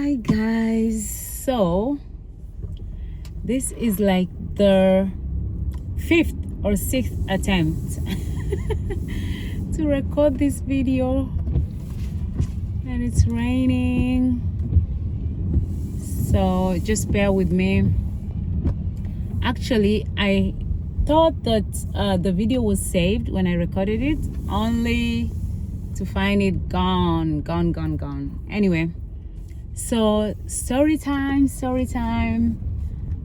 Hi guys, so this is like the 5th or 6th attempt to record this video, and it's raining, so just bear with me. Actually, I thought that the video was saved when I recorded it, only to find it gone. Anyway, so story time.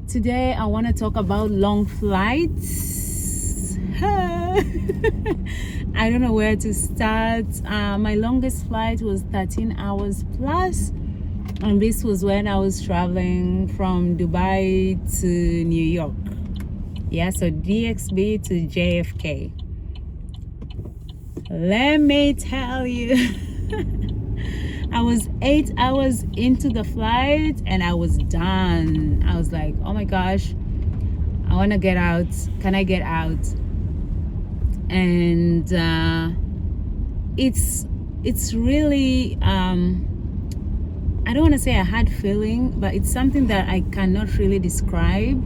Today I want to talk about long flights. I don't know where to start. My longest flight was 13 hours plus, and this was when I was traveling from Dubai to New York. Yeah, so DXB to JFK. Let me tell you, I was 8 hours into the flight and I was done. I was like, oh my gosh, I want to get out. Can I get out? And it's really, I don't want to say a hard feeling, but it's something that I cannot really describe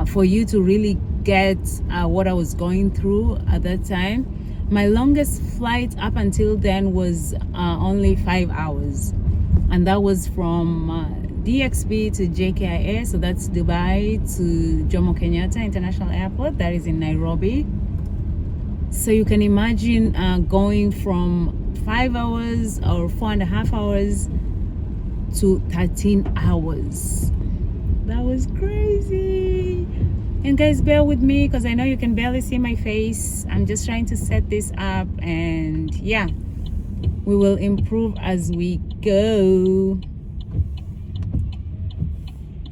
for you to really get what I was going through at that time. My longest flight up until then was only 5 hours, and that was from DXB to JKIA, so that's Dubai to Jomo Kenyatta International Airport, that is in Nairobi. So you can imagine going from 5 hours or 4.5 hours to 13 hours. That was crazy. And guys, bear with me because I know you can barely see my face. I'm just trying to set this up, and yeah, we will improve as we go.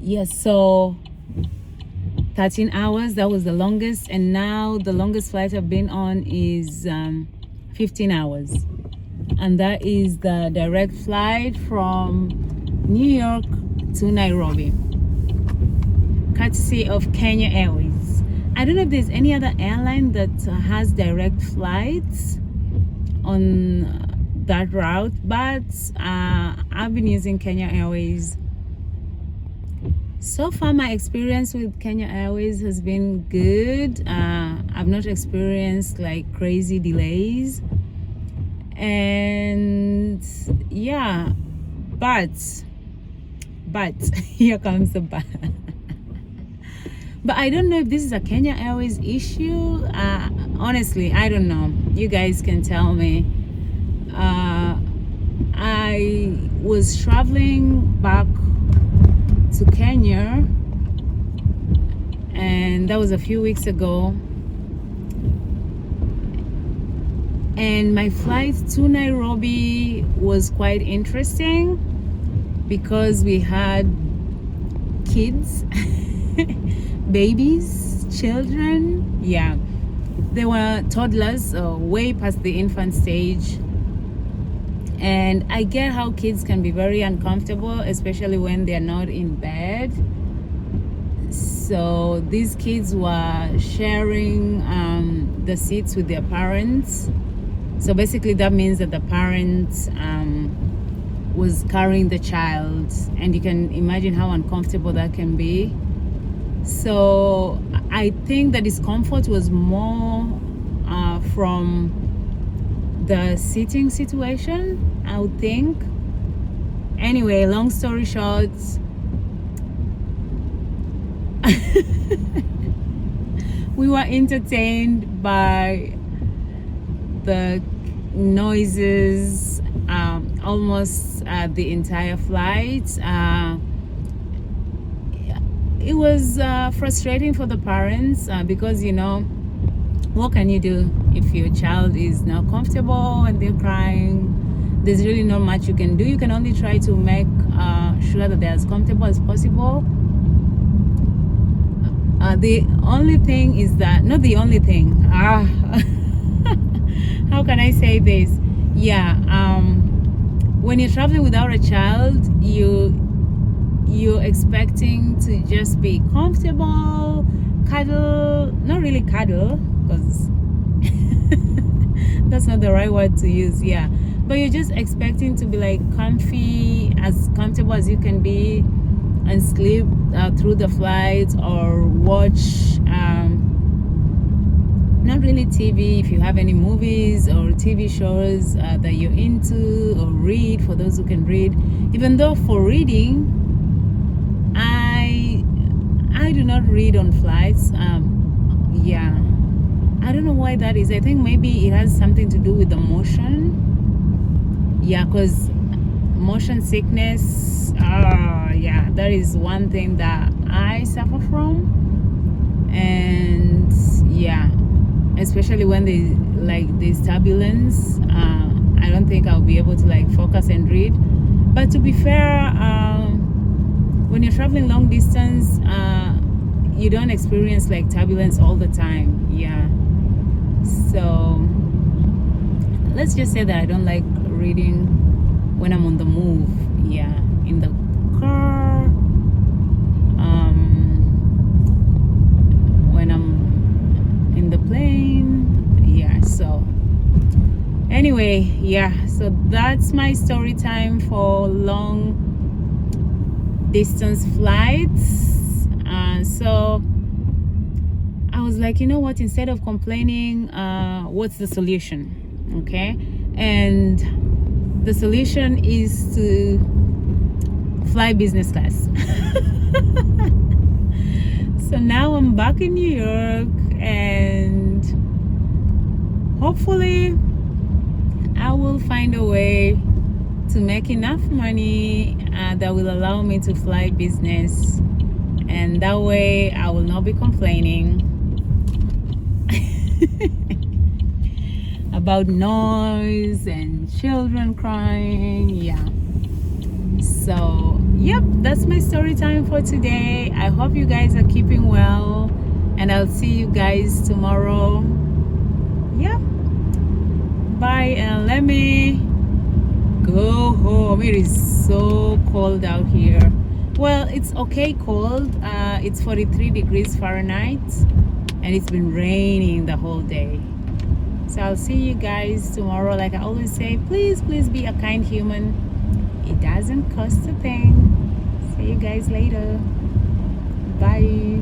Yes, so 13 hours, that was the longest, and now the longest flight I've been on is 15 hours, and that is the direct flight from New York to Nairobi, courtesy of Kenya Airways. I don't know if there's any other airline that has direct flights on that route, but I've been using Kenya Airways. So far, my experience with Kenya Airways has been good. I've not experienced like crazy delays, and yeah, but here comes the but. But I don't know if this is a Kenya Airways issue. Honestly, I don't know. You guys can tell me. I was traveling back to Kenya, and that was a few weeks ago. And my flight to Nairobi was quite interesting because we had kids. Babies, children, yeah, they were toddlers, way past the infant stage. And I get how kids can be very uncomfortable, especially when they're not in bed. So these kids were sharing the seats with their parents. So basically that means that the parents was carrying the child, and you can imagine how uncomfortable that can be. So I think the discomfort was more from the seating situation, I would think. Anyway, long story short, we were entertained by the noises almost the entire flight. It was frustrating for the parents because, you know, what can you do if your child is not comfortable and they're crying? There's really not much you can do. You can only try to make sure that they're as comfortable as possible. The only thing is that, not the only thing, how can I say this? Yeah, when you're traveling without a child, you're expecting to just be comfortable, cuddle, not really cuddle, because that's not the right word to use, yeah, but you're just expecting to be like comfy, as comfortable as you can be, and sleep through the flight, or watch not really TV, if you have any movies or TV shows that you're into, or read, for those who can read. Even though for reading, I do not read on flights. Yeah, I don't know why that is. I think maybe it has something to do with the motion. Yeah, because motion sickness, yeah, that is one thing that I suffer from. And yeah, especially when there's turbulence, I don't think I'll be able to like focus and read. But to be fair, when you're traveling long distance, you don't experience like turbulence all the time. Yeah, so let's just say that I don't like reading when I'm on the move. Yeah, in the car, when I'm in the plane. Yeah, so anyway, yeah, so that's my story time for long distance flights. So I was like, you know what, instead of complaining, what's the solution? Okay, and the solution is to fly business class. So now I'm back in New York, and hopefully I will find a way to make enough money that will allow me to fly business, and that way I will not be complaining about noise and children crying. Yeah, so yep, that's my story time for today. I hope you guys are keeping well, and I'll see you guys tomorrow. Yeah, bye, and let me go home. It is so cold out here. Well, it's okay cold. It's 43 degrees Fahrenheit, and it's been raining the whole day. So I'll see you guys tomorrow. Like I always say, please be a kind human. It doesn't cost a thing. See you guys later. Bye.